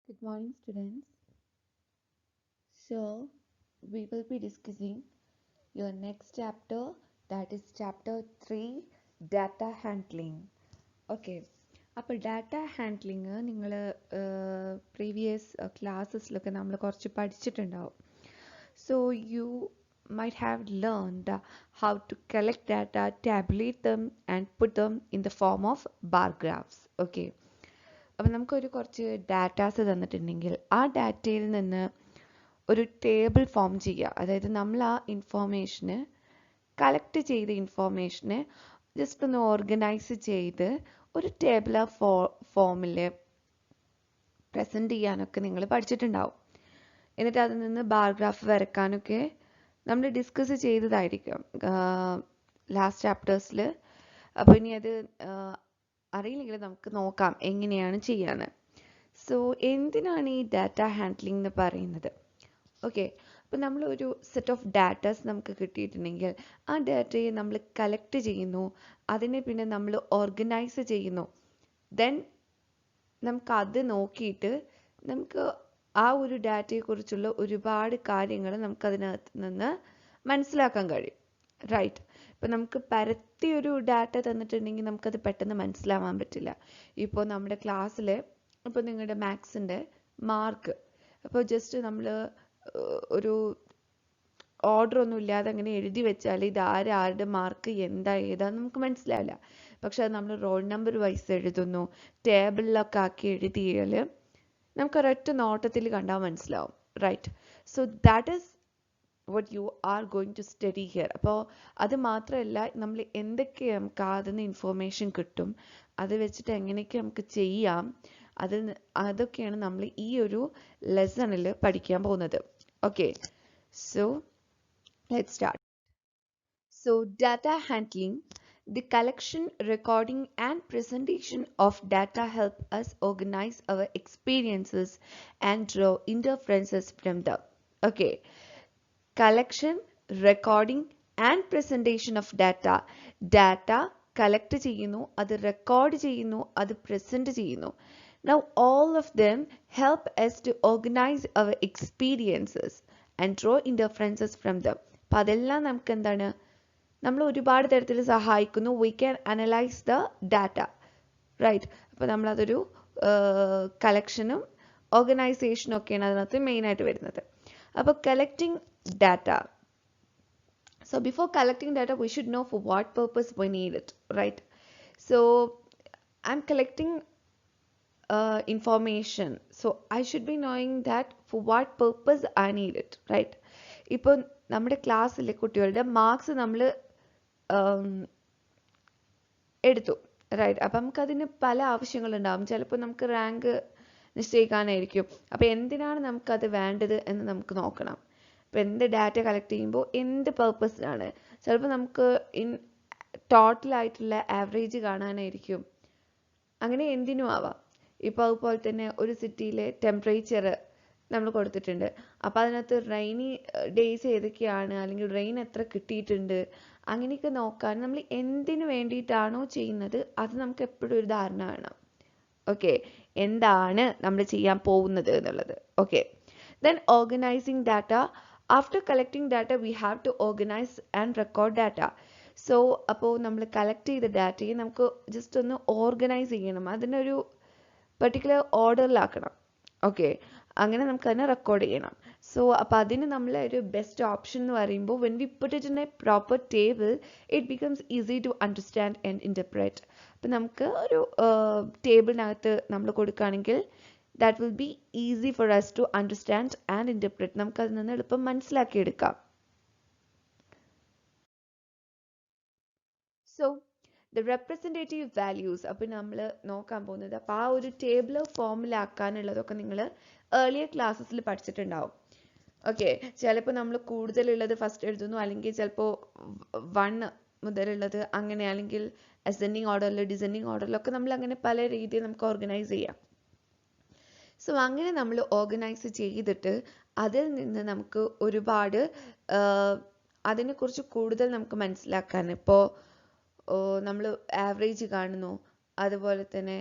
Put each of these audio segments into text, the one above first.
Good morning, students. So, we will be discussing your next chapter, that is chapter 3, data handling. Okay. അപ്പോൾ data handling നിങ്ങൾ previous ക്ലാസ്സസിലൊക്കെ നമ്മൾ കുറച്ച് പഠിച്ചിട്ടുണ്ടാവും. So you might have learned how to collect data, tabulate them and put them in the form of bar graphs. Okay. അപ്പം നമുക്കൊരു കുറച്ച് datas തന്നിട്ടുണ്ടെങ്കിൽ ആ ഡാറ്റയിൽ നിന്ന് ഒരു ടേബിൾ ഫോം ചെയ്യുക. അതായത് നമ്മൾ ആ ഇൻഫോർമേഷന് കളക്ട് ചെയ്ത ഇൻഫോർമേഷനെ ജസ്റ്റ് ഒന്ന് ഓർഗനൈസ് ചെയ്ത് ഒരു ടേബിൾ ഫോമിൽ പ്രസൻറ്റ് ചെയ്യാനൊക്കെ നിങ്ങൾ പഠിച്ചിട്ടുണ്ടാവും. എന്നിട്ട് അതിൽ നിന്ന് ബാർ ഗ്രാഫ് വരക്കാനൊക്കെ നമ്മൾ ഡിസ്കസ് ചെയ്തതായിരിക്കും ലാസ്റ്റ് ചാപ്റ്റേഴ്സിൽ. അപ്പോൾ ഇനി അത് അറിയില്ലെങ്കിൽ നമുക്ക് നോക്കാം എങ്ങനെയാണ് ചെയ്യാന്ന്. സോ എന്തിനാണ് ഈ ഡാറ്റ ഹാൻഡ്ലിംഗ് എന്ന് പറയുന്നത്? ഓക്കെ, അപ്പോൾ നമ്മൾ ഒരു സെറ്റ് ഓഫ് ഡാറ്റാസ് നമുക്ക് കിട്ടിയിട്ടുണ്ടെങ്കിൽ ആ ഡാറ്റയെ നമ്മൾ കളക്ട് ചെയ്യുന്നു, അതിനെ പിന്നെ നമ്മൾ ഓർഗനൈസ് ചെയ്യുന്നു. ദെൻ നമുക്ക് അത് നോക്കിയിട്ട് നമുക്ക് ആ ഒരു ഡാറ്റയെക്കുറിച്ചുള്ള ഒരുപാട് കാര്യങ്ങൾ നമുക്കതിനകത്ത് നിന്ന് മനസ്സിലാക്കാൻ കഴിയും. റൈറ്റ്. ഇപ്പം നമുക്ക് പരത്തിയൊരു ഡാറ്റ തന്നിട്ടുണ്ടെങ്കിൽ നമുക്കത് പെട്ടെന്ന് മനസ്സിലാവാൻ പറ്റില്ല. ഇപ്പോൾ നമ്മുടെ ക്ലാസ്സിൽ ഇപ്പോൾ നിങ്ങളുടെ മാത്സിൻ്റെ മാർക്ക് അപ്പോൾ ജസ്റ്റ് നമ്മൾ ഒരു ഓർഡർ ഒന്നും ഇല്ലാതെ അങ്ങനെ എഴുതി വെച്ചാൽ ഇത് ആരുടെ മാർക്ക് എന്താ ഏതാന്ന് നമുക്ക് മനസ്സിലാവില്ല. പക്ഷെ അത് നമ്മൾ റോൾ നമ്പർ വൈസ് എഴുതുന്നു, ടേബിളിലൊക്കെ ആക്കി എഴുതിയാൽ നമുക്ക് ഒരൊറ്റ നോട്ടത്തിൽ കണ്ടാൽ മനസ്സിലാവും. Right. So that is what you are going to study here. അപ്പോൾ അത് മാത്രമല്ല, നമ്മൾ എന്തൊക്കെ നമുക്ക് അതിൽ നിന്ന് ഇൻഫോർമേഷൻ കിട്ടും, അത് വെച്ചിട്ട് എങ്ങനെയൊക്കെ നമുക്ക് ചെയ്യാം, അതൊക്കെയാണ് നമ്മൾ ഈ ഒരു ലെസണിൽ പഠിക്കാൻ പോകുന്നത്. Okay, so let's start. So data handling, the collection, recording and presentation of data help us organize our experiences and draw inferences from them. Okay. Collection, recording and presentation of data. Data collect ചെയ്യുന്നു, അത് record ചെയ്യുന്നു, അത് present ചെയ്യുന്നു. Now all of them help us to organize our experiences and draw inferences from them. അപ്പോൾ അതെല്ലാം നമുക്ക് എന്താണ്, നമ്മൾ ഒരുപാട് തരത്തിൽ സഹായിക്കുന്നു. We can analyze the data. Right. അപ്പോൾ നമ്മളതൊരു കളക്ഷനും ഓർഗനൈസേഷനും ഒക്കെയാണ് അതിനകത്ത് മെയിനായിട്ട് വരുന്നത്. അപ്പോൾ collecting data. So before collecting data, we should know for what purpose we need it, right? So I'm collecting information. So I should be knowing that for what purpose I need it, right? ഇപ്പോൾ നമ്മുടെ ക്ലാസ്സിലെ കുട്ടികളുടെ marks നമ്മൾ എടുത്തു, right. അപ്പം നമുക്കതിന് പല ആവശ്യങ്ങളുണ്ടാകും. ചിലപ്പോൾ നമുക്ക് റാങ്ക് നിശ്ചയിക്കാനായിരിക്കും. അപ്പോൾ എന്തിനാണ് നമുക്കത് വേണ്ടത് എന്ന് നമുക്ക് നോക്കണം. ഇപ്പോൾ എന്ത് ഡാറ്റ കളക്ട് ചെയ്യുമ്പോൾ എന്ത് പർപ്പസിനാണ്? ചിലപ്പോൾ നമുക്ക് ടോട്ടലായിട്ടുള്ള ആവറേജ് കാണാനായിരിക്കും, അങ്ങനെ എന്തിനും ആവാം. ഇപ്പോൾ അതുപോലെ തന്നെ ഒരു സിറ്റിയിലെ ടെമ്പറേച്ചർ നമ്മൾ കൊടുത്തിട്ടുണ്ട്. അപ്പോൾ അതിനകത്ത് റെയിനി ഡേയ്സ് ഏതൊക്കെയാണ്, അല്ലെങ്കിൽ റെയിൻ എത്ര കിട്ടിയിട്ടുണ്ട്, അങ്ങനെയൊക്കെ നോക്കാൻ നമ്മൾ എന്തിനു വേണ്ടിയിട്ടാണോ ചെയ്യുന്നത് അത് നമുക്ക് എപ്പോഴും ഒരു ധാരണ വേണം. ഓക്കെ, എന്താണ് നമ്മൾ ചെയ്യാൻ പോകുന്നത് എന്നുള്ളത്. Okay, then organizing data. After collecting data, we have to organize and record data. So അപ്പോൾ നമ്മൾ കളക്ട് ചെയ്ത ഡാറ്റയെ നമുക്ക് ജസ്റ്റ് ഒന്ന് ഓർഗനൈസ് ചെയ്യണം, അതിനൊരു പെർട്ടിക്കുലർ ഓർഡറിലാക്കണം. ഓക്കെ, അങ്ങനെ നമുക്ക് അതിനെ റെക്കോർഡ് ചെയ്യണം. സോ അപ്പോൾ അതിന് നമ്മൾ ഒരു ബെസ്റ്റ് ഓപ്ഷൻ എന്ന് പറയുമ്പോൾ when we put it in a proper table, it becomes easy to understand and interpret. അപ്പം നമുക്ക് ഒരു ടേബിളിനകത്ത് നമ്മൾ കൊടുക്കുകയാണെങ്കിൽ that will be easy for us to understand and interpret. നമുക്ക് അതിൽ നിന്ന് എളുപ്പം മനസ്സിലാക്കിയെടുക്കാം. So the representative values, അപ്പോൾ നമ്മൾ നോക്കാൻ പോകുന്നത് അപ്പോൾ ആ ഒരു ടേബിൾ ഫോമിലാക്കാനുള്ളതൊക്കെ നിങ്ങൾ ഏർലിയർ ക്ലാസ്സസിൽ പഠിച്ചിട്ടുണ്ടാവും. ഓക്കെ, ചിലപ്പോൾ നമ്മൾ കൂടുതലുള്ളത് ഫസ്റ്റ് എഴുതുന്നു, അല്ലെങ്കിൽ ചിലപ്പോൾ 1 മുതലുള്ളത് അങ്ങനെ, അല്ലെങ്കിൽ അസെൻഡിങ് ഓർഡറിൽ ഡിസെൻഡിങ് ഓർഡറിലൊക്കെ നമ്മൾ അങ്ങനെ പല രീതിയിൽ നമുക്ക് ഓർഗനൈസ് ചെയ്യാം. സോ അങ്ങനെ നമ്മൾ ഓർഗനൈസ് ചെയ്തിട്ട് അതിൽ നിന്ന് നമുക്ക് ഒരുപാട് അതിനെക്കുറിച്ച് കൂടുതൽ നമുക്ക് മനസ്സിലാക്കാൻ, ഇപ്പോൾ നമ്മൾ ആവറേജ് കാണുന്നു, അതുപോലെ തന്നെ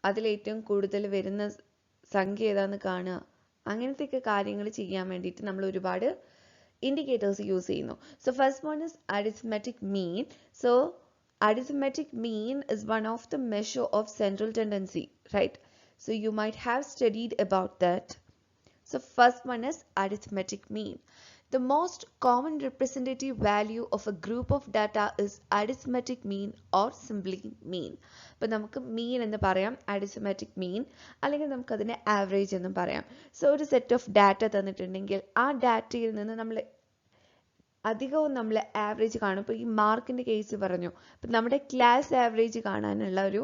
അതിലേറ്റവും കൂടുതൽ വരുന്ന സംഖ്യ ഏതാന്ന് കാണുക, അങ്ങനത്തെയൊക്കെ കാര്യങ്ങൾ ചെയ്യാൻ വേണ്ടിയിട്ട് നമ്മൾ ഒരുപാട് indicators use ചെയ്യുന്നു. So first one is arithmetic mean. So arithmetic mean is one of the measure of central tendency, right? So you might have studied about that. So first one is arithmetic mean. The most common representative value of a group of data is arithmetic mean or simply mean. അപ്പോൾ നമുക്ക് mean എന്ന് പറയാം, arithmetic mean, അല്ലെങ്കിൽ നമുക്ക് അതിനെ average എന്നും പറയാം. So ഒരു സെറ്റ് ഓഫ് ഡാറ്റ തന്നിട്ടുണ്ടെങ്കിൽ ആ ഡാറ്റയിൽ നിന്ന് നമ്മൾ അധികവും നമ്മൾ ആവറേജ് കാണും. ഇപ്പോൾ ഈ മാർക്കിൻ്റെ കേസ് പറഞ്ഞു, അപ്പം നമ്മുടെ ക്ലാസ് ആവറേജ് കാണാനുള്ള ഒരു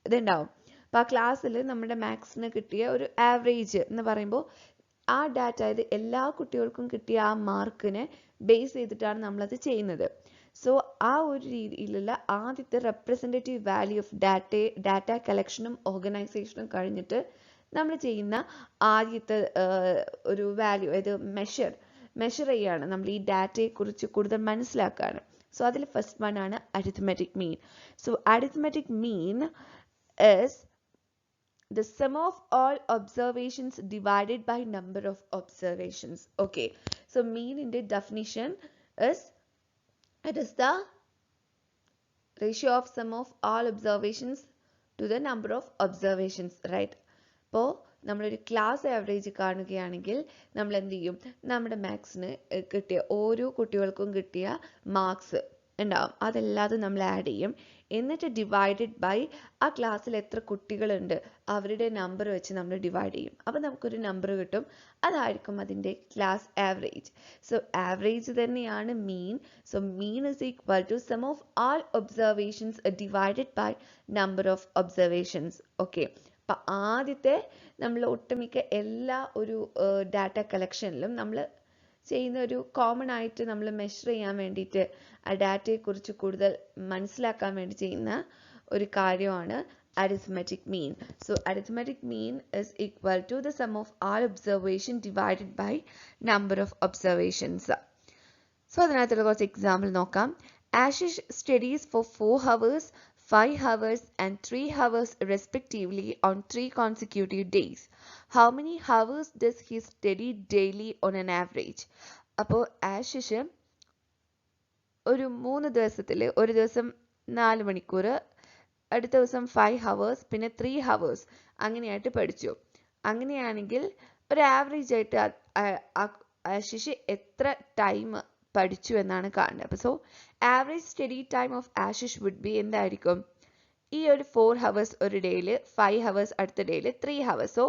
ഇതുണ്ടാവും. അപ്പോൾ ആ ക്ലാസ്സിൽ നമ്മുടെ മാത്സിന് കിട്ടിയ ഒരു ആവറേജ് എന്ന് പറയുമ്പോൾ ആ ഡാറ്റ, അതായത് എല്ലാ കുട്ടികൾക്കും കിട്ടിയ ആ മാർക്കിനെ ബേസ് ചെയ്തിട്ടാണ് നമ്മളത് ചെയ്യുന്നത്. സോ ആ ഒരു രീതിയിലുള്ള ആദ്യത്തെ റെപ്രസെൻറ്റേറ്റീവ് വാല്യൂ ഓഫ് ഡാറ്റ കളക്ഷനും ഓർഗനൈസേഷനും കഴിഞ്ഞിട്ട് നമ്മൾ ചെയ്യുന്ന ആദ്യത്തെ ഒരു വാല്യൂ, അതായത് മെഷർ ചെയ്യാണ് നമ്മൾ ഈ ഡാറ്റയെക്കുറിച്ച് കൂടുതൽ മനസ്സിലാക്കുകയാണ്. സോ അതിൽ ഫസ്റ്റ് വൺ ആണ് arithmetic mean. So arithmetic mean is the sum of all observations divided by number of observations. Okay, so mean in the definition is, it is the ratio of sum of all observations to the number of observations, right? അപ്പോൾ നമ്മളൊരു class average കാണുകയാണെങ്കിൽ നമ്മൾ എന്ത് ചെയ്യും, നമ്മുടെ മാത്സിന് കിട്ടിയ ഓരോ കുട്ടികൾക്കും കിട്ടിയ മാർക്സ് ഉണ്ടാവും, അതെല്ലാതും നമ്മൾ ആഡ് ചെയ്യും. എന്നിട്ട് ഡിവൈഡഡ് ബൈ ആ ക്ലാസ്സിൽ എത്ര കുട്ടികളുണ്ട് അവരുടെ നമ്പർ വെച്ച് നമ്മൾ ഡിവൈഡ് ചെയ്യും. അപ്പോൾ നമുക്കൊരു നമ്പർ കിട്ടും, അതായിരിക്കും അതിൻ്റെ ക്ലാസ് ആവറേജ്. സോ ആവറേജ് തന്നെയാണ് mean. So mean is equal to sum of all observations divided by number of observations. Okay, അപ്പം ആദ്യത്തെ നമ്മൾ ഒട്ടുമിക്ക എല്ലാ ഒരു ഡാറ്റ കളക്ഷനിലും നമ്മൾ ചെയ്യുന്ന ഒരു കോമൺ ആയിട്ട് നമ്മൾ മെഷർ ചെയ്യാൻ വേണ്ടിയിട്ട് ആ ഡാറ്റയെക്കുറിച്ച് കൂടുതൽ മനസ്സിലാക്കാൻ വേണ്ടി ചെയ്യുന്ന ഒരു കാര്യമാണ് arithmetic mean. So arithmetic mean is equal to the sum of all observation divided by number of observations. So അതിനകത്തുള്ള കുറച്ച് എക്സാമ്പിൾ നോക്കാം. Ashish studies for 4 hours, 5 hours and 3 hours respectively on 3 consecutive days. How many hours does he study daily on an average? അപ്പോൾ ആശിഷ് ഒരു 3 ദിവസത്തിൽ ഒരു ദിവസം 4 മണിക്കൂർ, അടുത്ത ദിവസം 5 hours, പിന്നെ 3 hours അങ്ങനെയായിട്ട് പഠിച്ചു. അങ്ങനെയാണെങ്കിൽ ഒരു ആവറേജ് ആയിട്ട് ആശിഷ് എത്ര ടൈം പഠിച്ചു എന്നാണ് കാണുന്നത്. അപ്പോൾ so average study time of Ashish would be എന്തായിരിക്കും, ഈ ഒരു 4 hours ഒരു ഡേയിൽ, 5 hours അടുത്ത ഡേയിൽ, 3 hours. സോ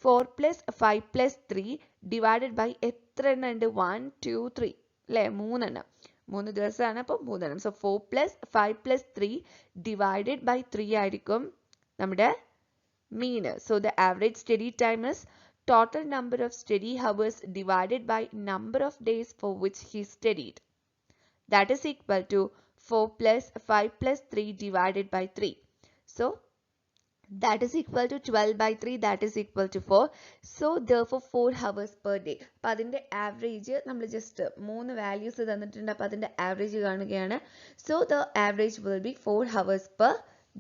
4 + 5 + 3 ഡിവൈഡഡ് ബൈ എത്ര എണ്ണം ഉണ്ട്, 1 2 3 അല്ലേ, 3 എണ്ണം, 3 ദിവസമാണ്, അപ്പോൾ 3 എണ്ണം. സോ 4 + 5 + 3 ഡിവൈഡഡ് ബൈ 3 ആയിരിക്കും നമ്മുടെ mean. So the average study time is total number of study hours divided by number of days for which he studied. That is equal to 4 + 5 + 3 divided by 3. So that is equal to 12 by 3, that is equal to 4. So therefore 4 hours per day. അപ്പോൾ അതിൻ്റെ average നമ്മൾ just 3 values തന്നിട്ടുണ്ട്, അപ്പോൾ അതിൻ്റെ average കാണുകയാണ്. So the average will be 4 hours per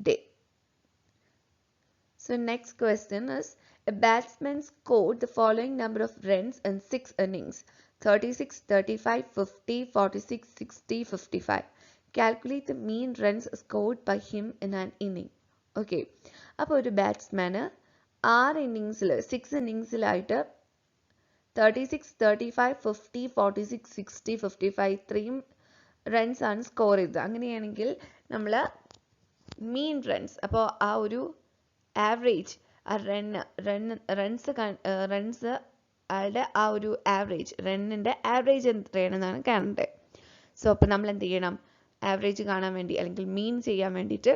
day. So next question is, a batsman scored the following number of runs in 6 innings: 36, 35, 50, 46, 60, 55. Calculate the mean runs scored by him in an inning. Okay, അപ്പോൾ ഒരു ബാറ്റ്സ്മാന് 6 ഇന്നിങ്സിൽ 6 ഇന്നിങ്സിലായിട്ട് 36, 35, 50, 46, 60, 55 ഇത്രയും runs ആണ് score ചെയ്തത്. അങ്ങനെയാണെങ്കിൽ നമ്മൾ മീൻ runs, അപ്പോൾ ആ ഒരു ആവറേജ്, ആ റൺസ് ആളുടെ ആ ഒരു ആവറേജ്, റണ്ണിൻ്റെ ആവറേജ് എത്രയാണെന്നാണ് കാണേണ്ടത്. സോ അപ്പോൾ നമ്മൾ എന്ത് ചെയ്യണം, ആവറേജ് കാണാൻ വേണ്ടി അല്ലെങ്കിൽ മീൻ ചെയ്യാൻ വേണ്ടിയിട്ട്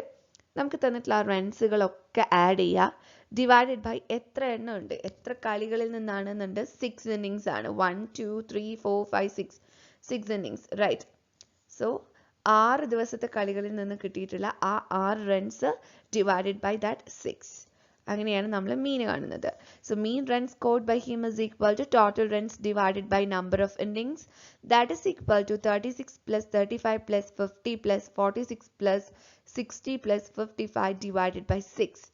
നമുക്ക് തന്നിട്ടുള്ള ആ റൺസുകളൊക്കെ ആഡ് ചെയ്യുക, ഡിവൈഡഡ് ബൈ എത്ര എണ്ണം ഉണ്ട്, എത്ര കളികളിൽ നിന്നാണെന്നുണ്ട്, 6 ഇന്നിങ്സ് ആണ്, 1 2 3 4 5 6 6 ഇന്നിങ്സ്, റൈറ്റ്. സോ 6 ദിവസത്തെ കളികളിൽ നിന്ന് കിട്ടിയിട്ടുള്ള ആ 6 റൺസ് ഡിവൈഡഡ് ബൈ ദാറ്റ് 6, അങ്ങനെയാണ് നമ്മൾ മീൻ കാണുന്നത്. So mean runs scored by him is equal to total runs divided by number of innings, that is equal to 36 + 35 + 50 + 46 + 60 + 55 divided by 6.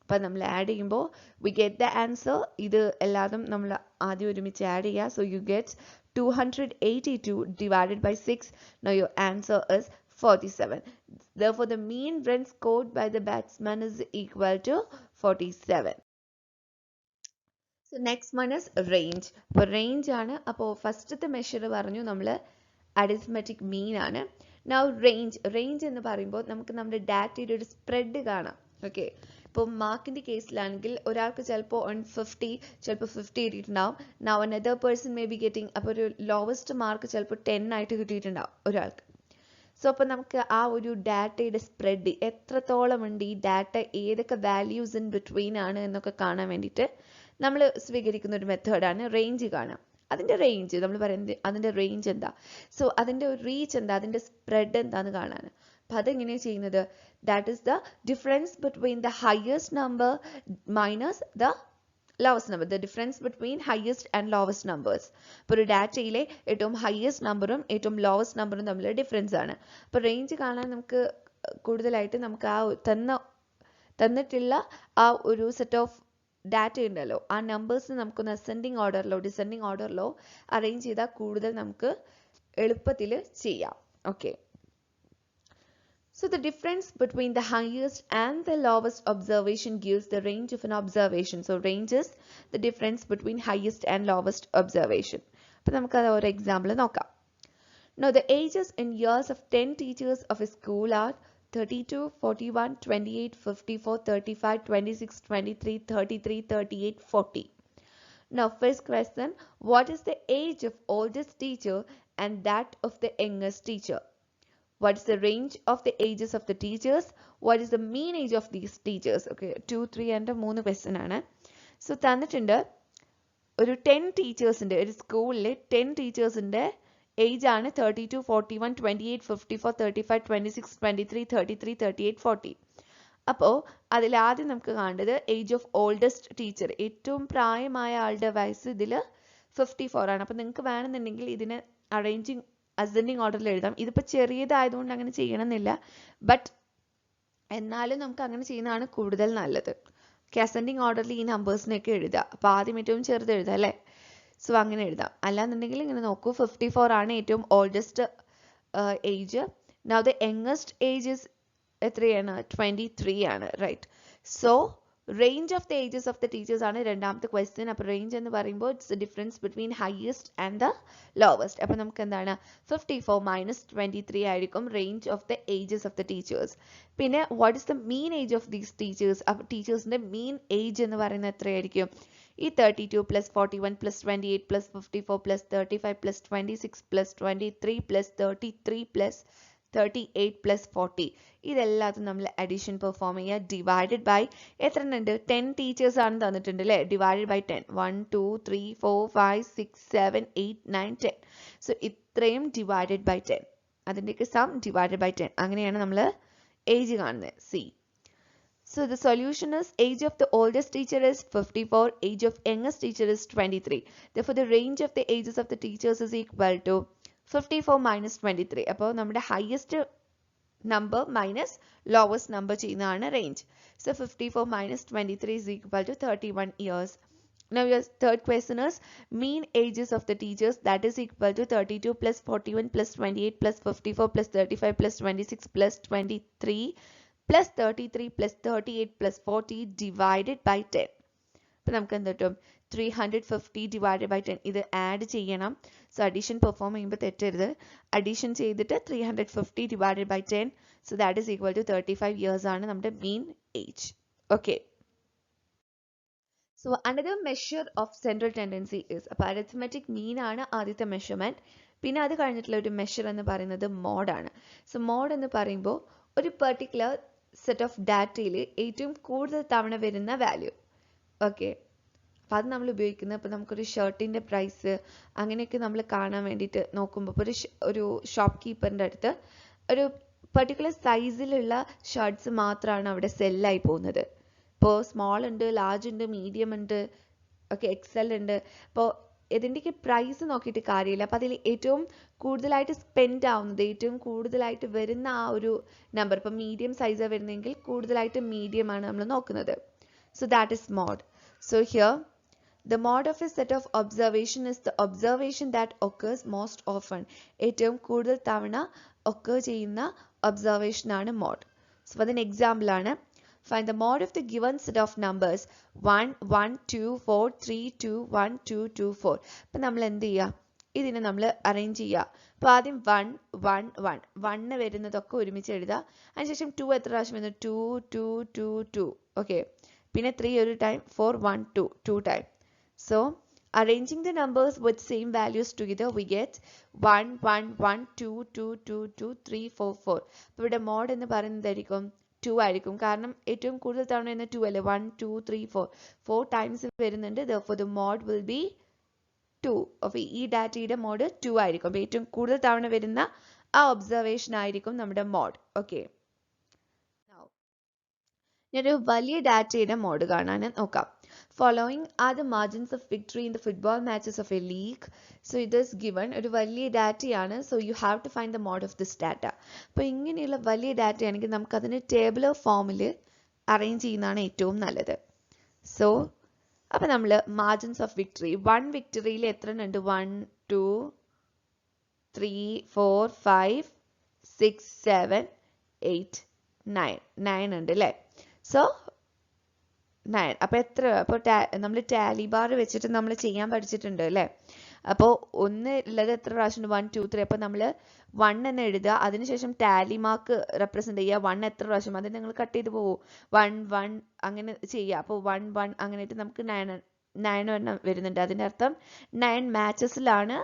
അപ്പോൾ നമ്മൾ ആഡ് ചെയ്യുമ്പോൾ we get the answer. ഇത് എല്ലാതും നമ്മൾ ആദ്യം ഒരുമിച്ച് ആഡ് ചെയ്യുക. So you get 282 divided by 6. Now your answer is 47. Therefore the mean run scored by the batsman is equal to 47. So next one is range. അപ്പോൾ range ആണ്. അപ്പോൾ ഫസ്റ്റത്തെ മെഷർ പറഞ്ഞു നമ്മൾ അരിത്മെറ്റിക് മീൻ ആണ്. Now range എന്ന് പറയുമ്പോൾ നമുക്ക് നമ്മുടെ ഡാറ്റയുടെ ഒരു സ്പ്രെഡ് കാണാം. ഓക്കെ, ഇപ്പോൾ മാർക്കിൻ്റെ കേസിലാണെങ്കിൽ ഒരാൾക്ക് ചിലപ്പോൾ 150, ചിലപ്പോൾ 50 കിട്ടിയിട്ടുണ്ടാവും. Now another person may be getting, അപ്പോൾ ഒരു ലോവസ്റ്റ് മാർക്ക് ചിലപ്പോൾ 10 ആയിട്ട് കിട്ടിയിട്ടുണ്ടാവും ഒരാൾക്ക്. സോ അപ്പോൾ നമുക്ക് ആ ഒരു ഡാറ്റയുടെ സ്പ്രെഡ് എത്രത്തോളം ഉണ്ട്, ഈ ഡാറ്റ ഏതൊക്കെ വാല്യൂസ് ഇൻ ബിറ്റ്വീൻ ആണ് എന്നൊക്കെ കാണാൻ വേണ്ടിയിട്ട് നമ്മൾ സ്വീകരിക്കുന്ന ഒരു മെത്തേഡാണ് റേഞ്ച് കാണാം. അതിൻ്റെ റേഞ്ച് നമ്മൾ പറയുന്നത് അതിൻ്റെ റേഞ്ച് എന്താ, സോ അതിൻ്റെ ഒരു റീച്ച് എന്താ, അതിൻ്റെ സ്പ്രെഡ് എന്താന്ന് കാണാൻ. അപ്പം അതെങ്ങനെയാണ് ചെയ്യുന്നത്? That is the difference between the highest number minus the lowest number, the difference between highest and lowest numbers. അപ്പോൾ ഒരു ഡാറ്റയിലെ ഏറ്റവും ഹയസ്റ്റ് നമ്പറും ഏറ്റവും ലോവസ്റ്റ് നമ്പറും തമ്മിലുള്ള ഡിഫറൻസ് ആണ്. അപ്പോൾ റേഞ്ച് കാണാൻ നമുക്ക് കൂടുതലായിട്ട് നമുക്ക് ആ തന്നിട്ടുള്ള ആ ഒരു സെറ്റ് ഓഫ് ഡാറ്റ ഉണ്ടല്ലോ, ആ നമ്പേഴ്സ് നമുക്കൊന്ന് അസെൻഡിങ് ഓർഡറിലോ ഡിസെൻഡിങ് ഓർഡറിലോ അറേഞ്ച് ചെയ്താൽ കൂടുതൽ നമുക്ക് എളുപ്പത്തിൽ ചെയ്യാം. Okay, so the difference between the highest and the lowest observation gives the range of an observation. So range is the difference between highest and lowest observation. അപ്പോൾ നമുക്ക് അത് ഒരു എക്സാമ്പിൾ നോക്കാം. Now the ages in years of 10 teachers of a school are 32, 41, 28, 54, 35, 26, 23, 33, 38, 40. Now first question, what is the age of oldest teacher and that of the youngest teacher? What is the range of the ages of the teachers? What is the mean age of these teachers? Okay, 2, 3 and 3 question ആണ്. So തന്നിട്ടുണ്ട് ഒരു 10 ടീച്ചേഴ്സിൻ്റെ ഒരു സ്കൂളിൽ 10 ടീച്ചേഴ്സിൻ്റെ age ആണ് 32, 41, 28, 54, 35, 26, 23, 33, 38, 40. അപ്പോൾ അതിലാദ്യം നമുക്ക് കാണേണ്ടത് age of oldest teacher, ഏറ്റവും പ്രായമായ ആളുടെ വയസ്സ് ഇതിൽ 54 ആണ്. അപ്പോൾ നിങ്ങൾക്ക് വേണമെന്നുണ്ടെങ്കിൽ ഇതിനെ അറേഞ്ചിങ് അസെൻഡിങ് ഓർഡറിൽ എഴുതാം. ഇതിപ്പോൾ ചെറിയതായതുകൊണ്ട് അങ്ങനെ ചെയ്യണമെന്നില്ല, ബട്ട് എന്നാലും നമുക്ക് അങ്ങനെ ചെയ്യുന്നതാണ് കൂടുതൽ നല്ലത്. അസെൻഡിങ് ഓർഡറിൽ ഈ നമ്പേഴ്സിനെയൊക്കെ എഴുതുക. അപ്പോൾ ആദ്യം ഏറ്റവും ചെറുത് എഴുതാം അല്ലേ, സോ അങ്ങനെ എഴുതാം. അല്ലാന്നുണ്ടെങ്കിൽ ഇങ്ങനെ നോക്കൂ, 54 ആണ് ഏറ്റവും oldest age. Now the youngest age is എത്രയാണ്? 23 ആണ്, right. So range of the ages of the teachers ആണ് രണ്ടാമത്തെ ക്വസ്റ്റ്യൻ. അപ്പോൾ range എന്ന് പറയുമ്പോൾ it's the difference between highest and the lowest. അപ്പോൾ നമുക്ക് എന്താണ് 54 മൈനസ് 23 ആയിരിക്കും range of the ages of the teachers. പിന്നെ what is the mean age of these teachers? അപ്പോൾ ടീച്ചേഴ്സിൻ്റെ mean age എന്ന് പറയുന്നത് എത്രയായിരിക്കും? ഈ 32 plus 41 plus 28 plus 54 plus 35 plus 26 plus 23 plus 33 plus 38 plus 40 ഇതെല്ലാത്തും നമ്മൾ അഡീഷൻ പെർഫോം ചെയ്യുക. ഡിവൈഡഡ് ബൈ എത്ര ഉണ്ട്? 10 ടീച്ചേഴ്സ് ആണ് തന്നിട്ടുണ്ട് അല്ലേ, ഡിവൈഡഡ് ബൈ 10. 1, 2, 3, 4, 5, 6, 7, 8, 9, 10. സോ ഇത്രയും ഡിവൈഡഡ് ബൈ 10, അതിൻ്റെയൊക്കെ സം ഡിവൈഡഡ് ബൈ 10. അങ്ങനെയാണ് നമ്മൾ ഏജ് കാണുന്നത്. C. So the solution is age of the oldest teacher is 54, age of youngest teacher is 23. Therefore the range of the ages of the teachers is equal to 54 minus 23. അപ്പോൾ നമ്മുടെ highest number minus lowest number ചെയ്യുന്നതാണ് range. So 54 minus 23 is equal to 31 years. Now your third question is mean ages of the teachers, that is equal to 32 plus 41 plus 28 plus 54 plus 35 plus 26 plus 23 plus 33 plus 38 plus 40 divided by 10. അപ്പോൾ നമുക്ക് എന്ത് കിട്ടും? 350 divided by 10. ഇത് add ചെയ്യണം. So addition perform ചെയ്യുമ്പോൾ തെറ്റരുത്. Addition ചെയ്തിട്ട് 350 divided by 10. So that is equal to 35 years ആണ് നമ്മുടെ mean age. Okay, so another measure of central tendency is, അപ്പോൾ അരിത്മെറ്റിക് മീൻ ആണ് ആദ്യത്തെ മെഷർമെൻറ്റ്. പിന്നെ അത് കഴിഞ്ഞിട്ടുള്ള ഒരു മെഷർ എന്ന് പറയുന്നത് മോഡാണ്. സോ മോഡ് എന്ന് പറയുമ്പോൾ ഒരു പെർട്ടിക്കുലർ സെറ്റ് ഓഫ് ഡാറ്റയിൽ ഏറ്റവും കൂടുതൽ തവണ വരുന്ന വാല്യൂ. ഓക്കെ, അപ്പോൾ അത് നമ്മൾ ഉപയോഗിക്കുന്നത് ഇപ്പോൾ നമുക്കൊരു ഷർട്ടിൻ്റെ പ്രൈസ് അങ്ങനെയൊക്കെ നമ്മൾ കാണാൻ വേണ്ടിയിട്ട് നോക്കുമ്പോൾ ഇപ്പോൾ ഒരു ഷോപ്പ് കീപ്പറിൻ്റെ അടുത്ത് ഒരു പെർട്ടിക്കുലർ സൈസിലുള്ള ഷർട്ട്സ് മാത്രമാണ് അവിടെ സെല്ലായി പോകുന്നത്. ഇപ്പോൾ സ്മോൾ ഉണ്ട്, ലാർജ് ഉണ്ട്, മീഡിയം ഉണ്ട്, ഓക്കെ, എക്സൽ ഉണ്ട്. അപ്പോൾ ഇതിൻ്റെയൊക്കെ പ്രൈസ് നോക്കിയിട്ട് കാര്യമില്ല. അപ്പോൾ അതിൽ ഏറ്റവും കൂടുതലായിട്ട് സ്പെൻഡ് ആവുന്നത്, ഏറ്റവും കൂടുതലായിട്ട് വരുന്ന ആ ഒരു നമ്പർ, ഇപ്പോൾ മീഡിയം സൈസാണ് വരുന്നതെങ്കിൽ കൂടുതലായിട്ട് മീഡിയം ആണ് നമ്മൾ നോക്കുന്നത്. So that is mod. So here the mod of a set of observation is the observation that occurs most often. ഏറ്റവും കൂടുതൽ തവണ occur ചെയ്യുന്ന observation ആണ് mod. So അതിന് example ആണ് find the mod of the given set of numbers 1 1 2 4 3 2 1 2 2 4. അപ്പോൾ നമ്മൾ എന്ത് ചെയ്യുക, ഇതിനെ നമ്മൾ അറേഞ്ച് ചെയ്യുക. അപ്പോൾ ആദ്യം 1 1 1 1 വരുന്നതൊക്കെ ഒരുമിച്ച് എഴുതുക. അതിനുശേഷം 2 എത്ര പ്രാവശ്യം വരുന്നു, 2 2 2 2. ഓക്കെ, പിന്നെ 3 ഒരു time, 4 1 2 2 time. So arranging the numbers with same values together we get 1 1 1 2 2 2 2 3 4 4. അപ്പോൾ ഇവിടെ മോഡ് എന്ന് പറയുന്നതായിരിക്കും 2 ആയിരിക്കും, കാരണം ഏറ്റവും കൂടുതൽ തവണ വരുന്ന 2 അല്ലേ, 1 2 3 4 4 ടൈംസ് വരുന്നുണ്ട്. therefore the mod will be 2. അപ്പോൾ ഈ ഡാറ്റയുടെ മോഡ് 2 ആയിരിക്കും. അപ്പോൾ ഏറ്റവും കൂടുതൽ തവണ വരുന്ന ആ ഒബ്സർവേഷൻ ആയിരിക്കും നമ്മുടെ മോഡ്. ഓക്കെ, ഞാനൊരു വലിയ ഡാറ്റയുടെ മോഡ് കാണാൻ നോക്കാം. Following are the margins of victory in the football matches of a league. So it is given ഒരു വലിയ ഡാറ്റയാണ്. So you have to find the mod of this data. അപ്പോൾ ഇങ്ങനെയുള്ള വലിയ ഡാറ്റ ആണെങ്കിൽ നമുക്ക് അതിന് ടേബിളർ ഫോമിൽ അറേഞ്ച് ചെയ്യുന്നതാണ് ഏറ്റവും നല്ലത്. സോ അപ്പോൾ നമ്മൾ മാർജിൻസ് ഓഫ് വിക്ടറി, 1 വിക്ടറിയിൽ എത്ര ഉണ്ട്, 1 2 3 4 5 6 7 8 9 ഉണ്ട് അല്ലേ. സോ 9. അപ്പോൾ എത്ര, അപ്പോൾ നമ്മൾ ടാലി ബാർ വെച്ചിട്ട് നമ്മൾ ചെയ്യാൻ പഠിച്ചിട്ടുണ്ട് അല്ലേ. അപ്പോൾ ഒന്ന് ഉള്ളത് എത്ര പ്രാവശ്യം, 1 2 3. അപ്പോൾ നമ്മൾ 1 എന്ന് എഴുതുക, അതിനുശേഷം ടാലി മാർക്ക് റെപ്രസെന്റ് ചെയ്യുക. 1 എത്ര പ്രാവശ്യം, അത് നിങ്ങൾ കട്ട് ചെയ്ത് പോകും, 1 1 അങ്ങനെ ചെയ്യുക. അപ്പോൾ 1 1 അങ്ങനെയായിട്ട് നമുക്ക് 9 എണ്ണം വരുന്നുണ്ട്. അതിൻ്റെ അർത്ഥം 9 മാച്ചസിലാണ്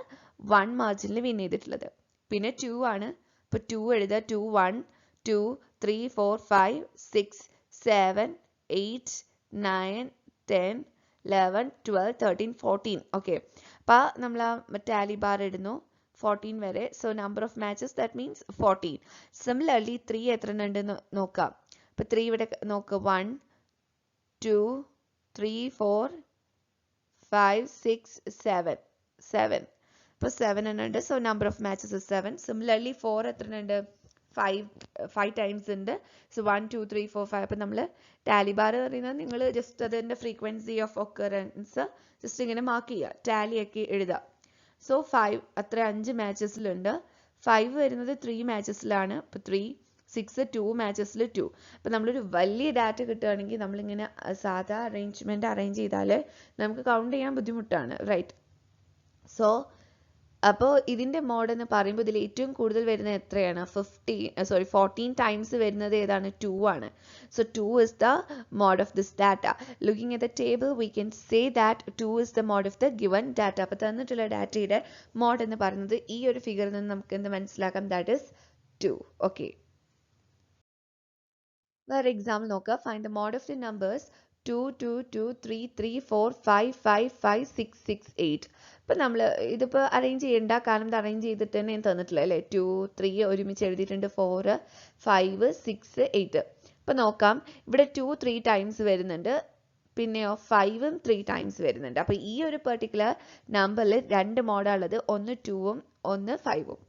1 മാർജിനിൽ വിൻ ചെയ്തിട്ടുള്ളത്. പിന്നെ 2 ആണ്, അപ്പോൾ 2 എഴുതുക, 2 1 2 3 4 5 6 7 8 9 10 11 12 13 14. ഓക്കെ, അപ്പോൾ നമ്മൾ ആ ടാലി ബാർ ഇടുന്നു 14 വരെ. So number of matches that means 14. Similarly 3 എത്ര ഉണ്ടെന്ന് നോക്കാം. അപ്പോൾ 3 ഇവിടെ നോക്കുക, 1 2 3 4 5 6 7 7. അപ്പോൾ 7 എണ്ണുണ്ട്. So number of matches 7. Similarly 4 എത്ര ഉണ്ട്, 5 ടൈംസ് ഉണ്ട്. സോ 1 2 3 4 5. അപ്പം നമ്മൾ ടാലി ബാർ പറയുന്നത് നിങ്ങൾ ജസ്റ്റ് അതിൻ്റെ ഫ്രീക്വൻസി ഓഫ് ഒക്കറൻസ് ജസ്റ്റ് ഇങ്ങനെ മാർക്ക് ചെയ്യുക, ടാലി ആക്കി എഴുതുക. സോ 5 അത്ര 5 മാച്ചസിലുണ്ട്. 5 വരുന്നത് 3 മാച്ചസിലാണ്. അപ്പോൾ 3 6 2 മാച്ചസിൽ 2. അപ്പം നമ്മളൊരു വലിയ ഡാറ്റ കിട്ടുകയാണെങ്കിൽ നമ്മളിങ്ങനെ സാധാ അറേഞ്ച് ചെയ്താൽ നമുക്ക് കൗണ്ട് ചെയ്യാൻ ബുദ്ധിമുട്ടാണ്, റൈറ്റ്. സോ അപ്പോൾ ഇതിൻ്റെ മോഡ് എന്ന് പറയുമ്പോൾ ഇതിൽ ഏറ്റവും കൂടുതൽ വരുന്നത് എത്രയാണ്, 14 ടൈംസ് വരുന്നത് ഏതാണ്, 2 ആണ്. So 2 is the mod of this data. Looking at the table we can say that 2 is the mod of the given data. അപ്പോൾ തന്നിട്ടുള്ള ഡാറ്റയുടെ മോഡ് എന്ന് പറയുന്നത് ഈ ഒരു ഫിഗറിൽ നിന്ന് നമുക്ക് എന്ത് മനസ്സിലാക്കാം, that is 2. ഓക്കെ, വേറെ എക്സാമ്പിൾ നോക്കുക. find the mod of the numbers 2 2 2 3 3 4 5 5 5 6 6 8. ഇപ്പം നമ്മൾ ഇതിപ്പോൾ അറേഞ്ച് ചെയ്യണ്ട, കാരണം ഇത് അറേഞ്ച് ചെയ്തിട്ട് തന്നെ തന്നിട്ടില്ല അല്ലേ. 2 3 ഒരുമിച്ച് എഴുതിയിട്ടുണ്ട്, 4 5 6 8. ഇപ്പം നോക്കാം, ഇവിടെ 2 3 ടൈംസ് വരുന്നുണ്ട്, പിന്നെയോ 5 3 ടൈംസ് വരുന്നുണ്ട്. അപ്പോൾ ഈ ഒരു പെർട്ടിക്കുലർ നമ്പറിൽ 2 മോഡാണുള്ളത്, ഒന്ന് 2ഉം ഒന്ന് 5ഉം.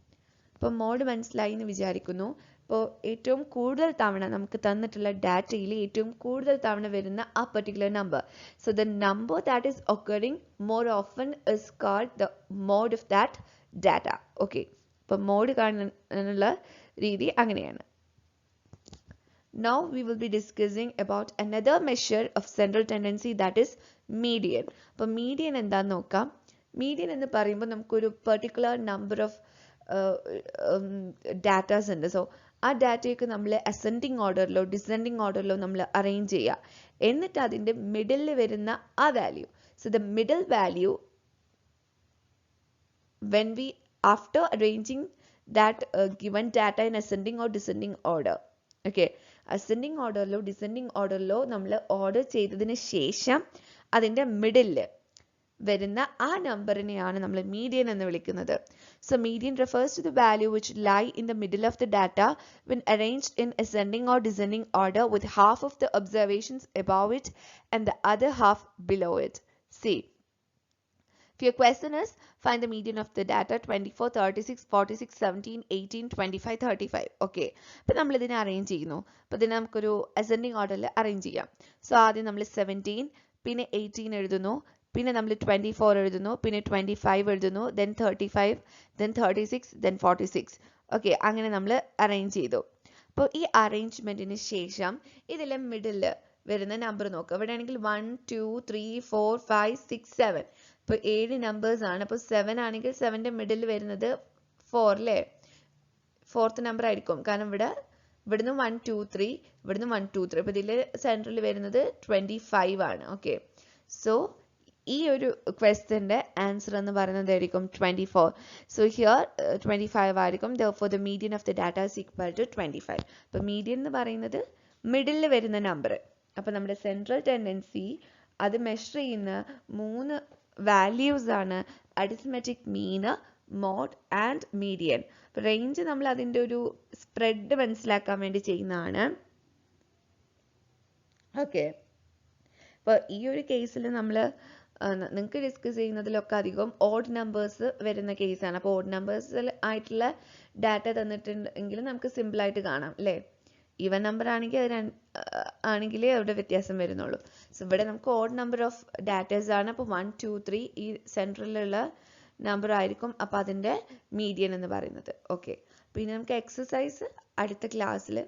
അപ്പം മോഡ് മനസ്സിലായി എന്ന് വിചാരിക്കുന്നു. അപ്പോൾ ഏറ്റവും കൂടുതൽ തവണ നമുക്ക് തന്നിട്ടുള്ള ഡാറ്റയിൽ ഏറ്റവും കൂടുതൽ തവണ വരുന്ന ആ particular number. So the number that is occurring more often is called the mode of that data. Okay, അപ്പോൾ മോഡ് കാണാനുള്ള രീതി അങ്ങനെയാണ്. Now we will be discussing about another measure of central tendency, that is median. അപ്പോൾ median എന്താന്ന് നോക്കാം. Median എന്ന് പറയുമ്പോൾ നമുക്കൊരു പെർട്ടിക്കുലർ നമ്പർ ഓഫ് ഡാറ്റാസ് ഉണ്ട്. സോ ആ ഡാറ്റയൊക്കെ നമ്മൾ അസെൻഡിങ് ഓർഡറിലോ ഡിസെൻഡിങ് ഓർഡറിലോ നമ്മൾ അറേഞ്ച് ചെയ്യുക. എന്നിട്ട് അതിൻ്റെ മിഡിലിൽ വരുന്ന ആ value, so the middle value when we after arranging that given data in ascending or descending order. Okay, ascending ഓർഡറിലോ ഡിസെൻഡിങ് ഓർഡറിലോ നമ്മൾ ഓർഡർ ചെയ്തതിന് ശേഷം അതിൻ്റെ മിഡിലിൽ വരുന്ന ആ നമ്പറിനെയാണ് നമ്മൾ മീഡിയൻ എന്ന് വിളിക്കുന്നത്. So median refers to the value which lie in the middle of the data when arranged in ascending or descending order, with half of the observations above it and the other half below it. See, If your question is find the median of the data 24, 36, 46, 17, 18, 25, 35. Okay. അപ്പോൾ നമ്മൾ ഇതിനെ arrange ചെയ്യുന്നു. അപ്പോൾ ഇതിനെ നമുക്കൊരു ascending ഓർഡറിൽ arrange ചെയ്യാം. So ആദ്യം നമ്മൾ 17, പിന്നെ 18 എഴുതുന്നു, പിന്നെ നമ്മൾ 24 എഴുതുന്നു, പിന്നെ 25 എഴുതുന്നു, then 35, then 36, then 46. ഓക്കെ, അങ്ങനെ നമ്മൾ അറേഞ്ച് ചെയ്തു. അപ്പോൾ ഈ അറേഞ്ച്മെന്റിന് ശേഷം ഇതിലെ മിഡിൽ വരുന്ന നമ്പർ നോക്കുക. ഇവിടെ ആണെങ്കിൽ 1, 2, 3, 4, 5, 6, 7. ഇപ്പോൾ 7 നമ്പേഴ്സ് ആണ്. അപ്പോൾ 7 ആണെങ്കിൽ 7ന്റെ മിഡിൽ വരുന്നത് 4 അല്ലേ? 4th നമ്പർ ആയിരിക്കും. കാരണം ഇവിടുന്ന് 1, 2, 3, ഇവിടുന്ന് 1, 2, 3. അപ്പോൾ ഇതിൽ സെൻട്രൽ വരുന്നത് 25 ആണ്. ഓക്കെ, സോ ഈ ഒരു ക്വസ്റ്റ്യൻ്റെ ആൻസർ എന്ന് പറയുന്നത് ആയിരിക്കും 24. സോ ഹിയർ 25 ആയിരിക്കും. therefore the median of the data is equal to 25. അപ്പോൾ മീഡിയൻ എന്ന് പറയുന്നത് മിഡിലിൽ വരുന്ന നമ്പർ. അപ്പോൾ നമ്മുടെ സെൻട്രൽ ടെൻഡൻസി അത് മെഷർ ചെയ്യുന്ന 3 വാല്യൂസ് ആണ് arithmetic mean, mode and median. Range നമ്മൾ അതിൻ്റെ ഒരു സ്പ്രെഡ് മനസ്സിലാക്കാൻ വേണ്ടി ചെയ്യുന്നതാണ്. ഓക്കെ, അപ്പോൾ ഈ ഒരു കേസിൽ നമ്മൾ നിങ്ങൾക്ക് ഡിസ്കസ് ചെയ്യുന്നതിലൊക്കെ അധികം ഓഡ് നമ്പേഴ്സ് വരുന്ന കേസാണ്. അപ്പോൾ ഓഡ് നമ്പേഴ്സിൽ ആയിട്ടുള്ള ഡാറ്റ തന്നിട്ടുണ്ടെങ്കിൽ നമുക്ക് സിമ്പിളായിട്ട് കാണാം അല്ലേ? ഈവൻ നമ്പർ ആണെങ്കിൽ ആണെങ്കിലേ അവിടെ വ്യത്യാസം വരുന്നുള്ളൂ. സോ ഇവിടെ നമുക്ക് ഓഡ് നമ്പർ ഓഫ് ഡാറ്റാസ് ആണ്. അപ്പോൾ 1, 2, 3 ഈ സെൻട്രലിലുള്ള നമ്പർ ആയിരിക്കും അപ്പോൾ അതിൻ്റെ മീഡിയൻ എന്ന് പറയുന്നത്. ഓക്കെ, പിന്നെ നമുക്ക് എക്സസൈസ് അടുത്ത ക്ലാസ്സിൽ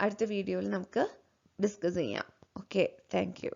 അടുത്ത വീഡിയോയിൽ നമുക്ക് ഡിസ്കസ് ചെയ്യാം. Okay, thank you.